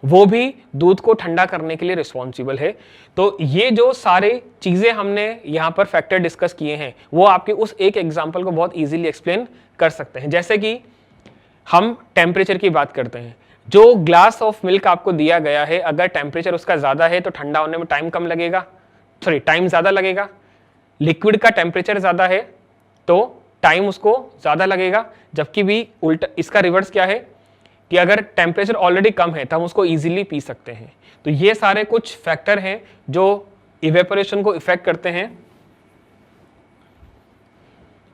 वो भी दूध को ठंडा करने के लिए रिस्पॉन्सिबल है। तो ये जो सारे चीजें हमने यहाँ पर फैक्टर डिस्कस किए हैं वो आपके उस एक एग्जांपल को बहुत इजीली एक्सप्लेन कर सकते हैं। जैसे कि हम टेम्परेचर की बात करते हैं, जो ग्लास ऑफ मिल्क आपको दिया गया है अगर टेम्परेचर उसका ज्यादा है तो ठंडा होने में टाइम कम लगेगा, टाइम ज्यादा लगेगा। लिक्विड का टेम्परेचर ज्यादा है तो टाइम उसको ज्यादा लगेगा, जबकि भी उल्टा इसका रिवर्स क्या है कि अगर टेम्परेचर ऑलरेडी कम है तो हम उसको इजीली पी सकते हैं। तो ये सारे कुछ फैक्टर हैं जो इवेपोरेशन को इफेक्ट करते हैं।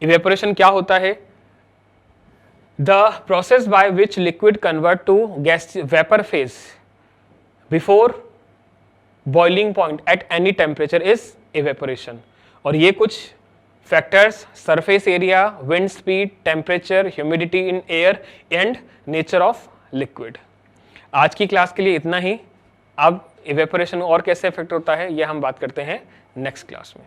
इवेपोरेशन क्या होता है, the process by which liquid convert to gas vapour phase before boiling point at any temperature is evaporation. और ये कुछ factors surface area, wind speed, temperature, humidity in air and nature of liquid. आज की class के लिए इतना ही। अब evaporation और कैसे इफेक्ट होता है यह हम बात करते हैं नेक्स्ट क्लास में।